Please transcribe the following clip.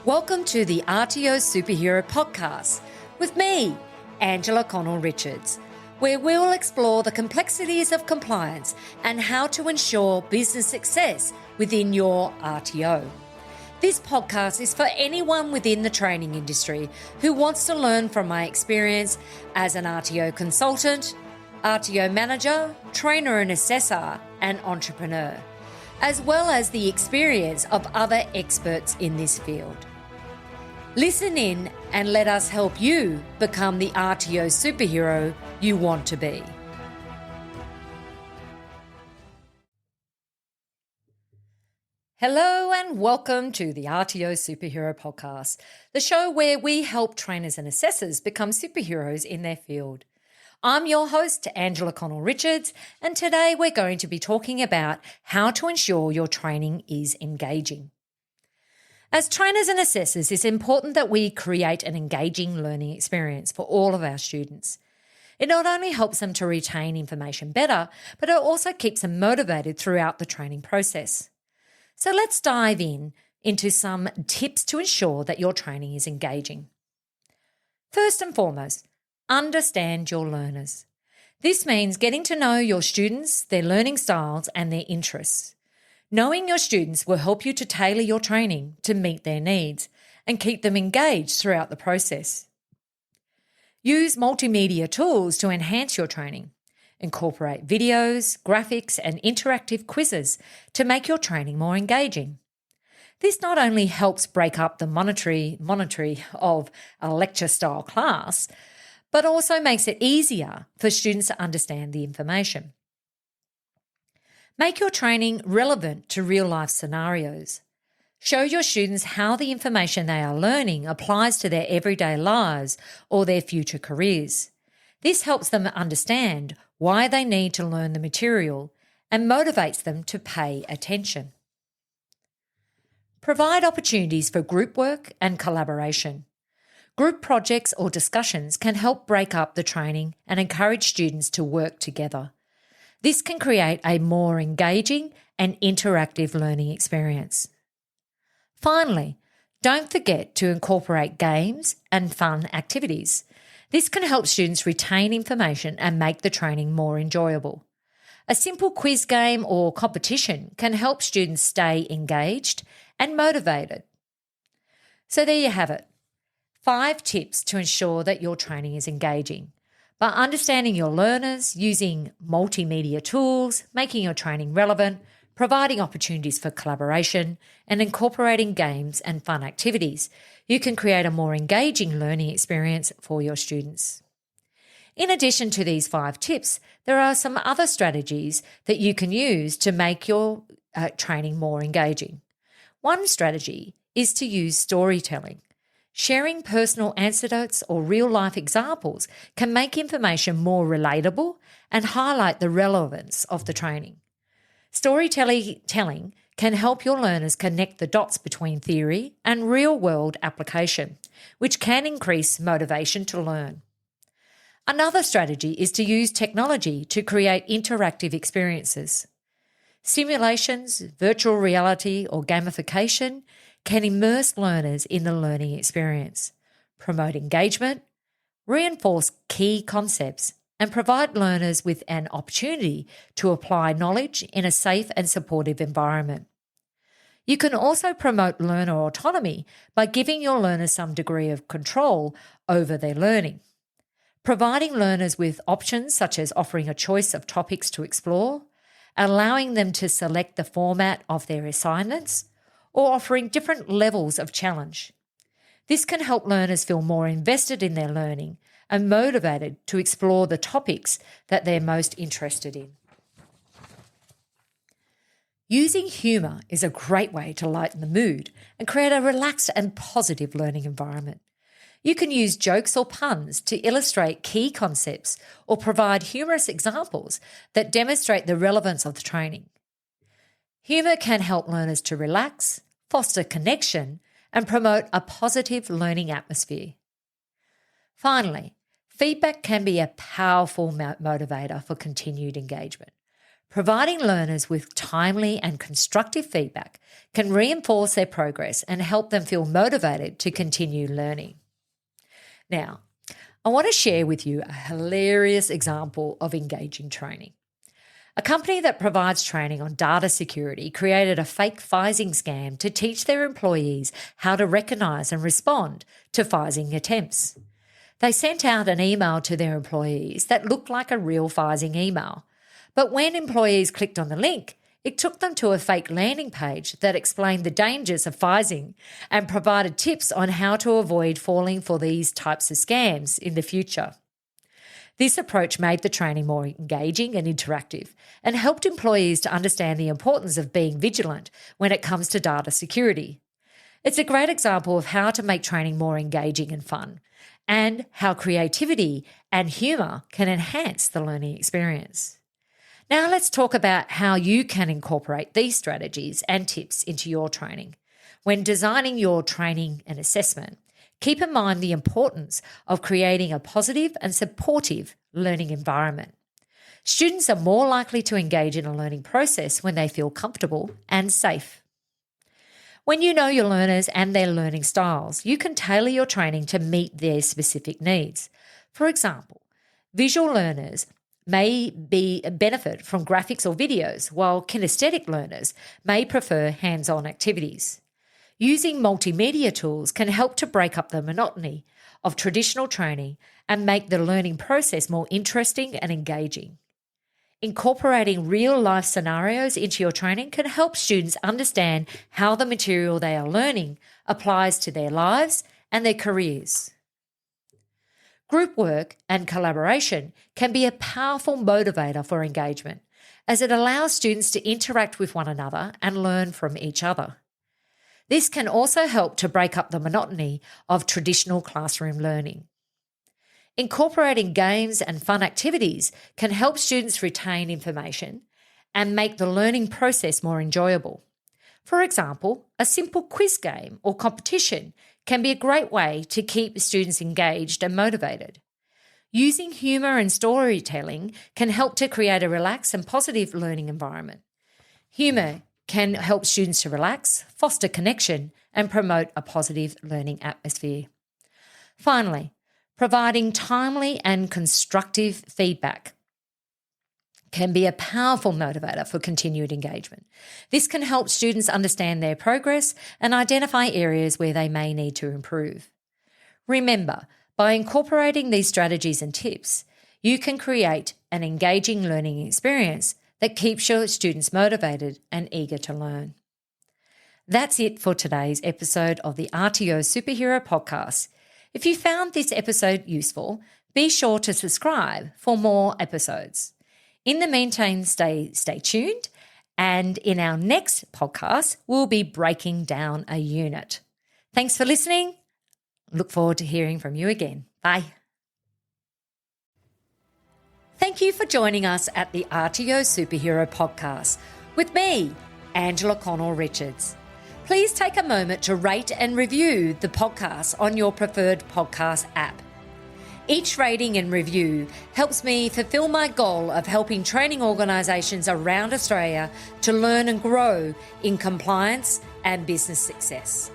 Welcome to the RTO Superhero podcast with me, Angela Connell-Richards, where we'll explore the complexities of compliance and how to ensure business success within your RTO. This podcast is for anyone within the training industry who wants to learn from my experience as an RTO consultant, RTO manager, trainer and assessor, and entrepreneur, as well as the experience of other experts in this field. Listen in and let us help you become the RTO superhero you want to be. Hello and welcome to the RTO Superhero podcast, the show where we help trainers and assessors become superheroes in their field. I'm your host, Angela Connell-Richards, and today we're going to be talking about how to ensure your training is engaging. As trainers and assessors, it's important that we create an engaging learning experience for all of our students. It not only helps them to retain information better, but it also keeps them motivated throughout the training process. So let's dive into some tips to ensure that your training is engaging. First and foremost, understand your learners. This means getting to know your students, their learning styles, and their interests. Knowing your students will help you to tailor your training to meet their needs and keep them engaged throughout the process. Use multimedia tools to enhance your training. Incorporate videos, graphics, and interactive quizzes to make your training more engaging. This not only helps break up the monotony of a lecture-style class, but also makes it easier for students to understand the information. Make your training relevant to real-life scenarios. Show your students how the information they are learning applies to their everyday lives or their future careers. This helps them understand why they need to learn the material and motivates them to pay attention. Provide opportunities for group work and collaboration. Group projects or discussions can help break up the training and encourage students to work together. This can create a more engaging and interactive learning experience. Finally, don't forget to incorporate games and fun activities. This can help students retain information and make the training more enjoyable. A simple quiz game or competition can help students stay engaged and motivated. So there you have it. 5 tips to ensure that your training is engaging. By understanding your learners, using multimedia tools, making your training relevant, providing opportunities for collaboration, and incorporating games and fun activities, you can create a more engaging learning experience for your students. In addition to these 5 tips, there are some other strategies that you can use to make your training more engaging. One strategy is to use storytelling. Sharing personal anecdotes or real-life examples can make information more relatable and highlight the relevance of the training. Storytelling can help your learners connect the dots between theory and real-world application, which can increase motivation to learn. Another strategy is to use technology to create interactive experiences. Simulations, virtual reality, or gamification can immerse learners in the learning experience, promote engagement, reinforce key concepts, and provide learners with an opportunity to apply knowledge in a safe and supportive environment. You can also promote learner autonomy by giving your learners some degree of control over their learning. Providing learners with options such as offering a choice of topics to explore, allowing them to select the format of their assignments, or offering different levels of challenge. This can help learners feel more invested in their learning and motivated to explore the topics that they're most interested in. Using humour is a great way to lighten the mood and create a relaxed and positive learning environment. You can use jokes or puns to illustrate key concepts or provide humorous examples that demonstrate the relevance of the training. Humour can help learners to relax, foster connection, and promote a positive learning atmosphere. Finally, feedback can be a powerful motivator for continued engagement. Providing learners with timely and constructive feedback can reinforce their progress and help them feel motivated to continue learning. Now, I want to share with you a hilarious example of engaging training. A company that provides training on data security created a fake phishing scam to teach their employees how to recognise and respond to phishing attempts. They sent out an email to their employees that looked like a real phishing email, but when employees clicked on the link, it took them to a fake landing page that explained the dangers of phishing and provided tips on how to avoid falling for these types of scams in the future. This approach made the training more engaging and interactive and helped employees to understand the importance of being vigilant when it comes to data security. It's a great example of how to make training more engaging and fun, and how creativity and humour can enhance the learning experience. Now let's talk about how you can incorporate these strategies and tips into your training. When designing your training and assessment, keep in mind the importance of creating a positive and supportive learning environment. Students are more likely to engage in a learning process when they feel comfortable and safe. When you know your learners and their learning styles, you can tailor your training to meet their specific needs. For example, visual learners may benefit from graphics or videos, while kinesthetic learners may prefer hands-on activities. Using multimedia tools can help to break up the monotony of traditional training and make the learning process more interesting and engaging. Incorporating real-life scenarios into your training can help students understand how the material they are learning applies to their lives and their careers. Group work and collaboration can be a powerful motivator for engagement, as it allows students to interact with one another and learn from each other. This can also help to break up the monotony of traditional classroom learning. Incorporating games and fun activities can help students retain information and make the learning process more enjoyable. For example, a simple quiz game or competition can be a great way to keep students engaged and motivated. Using humour and storytelling can help to create a relaxed and positive learning environment. Humour can help students to relax, foster connection, and promote a positive learning atmosphere. Finally, providing timely and constructive feedback can be a powerful motivator for continued engagement. This can help students understand their progress and identify areas where they may need to improve. Remember, by incorporating these strategies and tips, you can create an engaging learning experience that keeps your students motivated and eager to learn. That's it for today's episode of the RTO Superhero podcast. If you found this episode useful, be sure to subscribe for more episodes. In the meantime, stay tuned, and in our next podcast, we'll be breaking down a unit. Thanks for listening. Look forward to hearing from you again. Bye. Thank you for joining us at the RTO Superhero podcast with me, Angela Connell-Richards. Please take a moment to rate and review the podcast on your preferred podcast app. Each rating and review helps me fulfill my goal of helping training organisations around Australia to learn and grow in compliance and business success.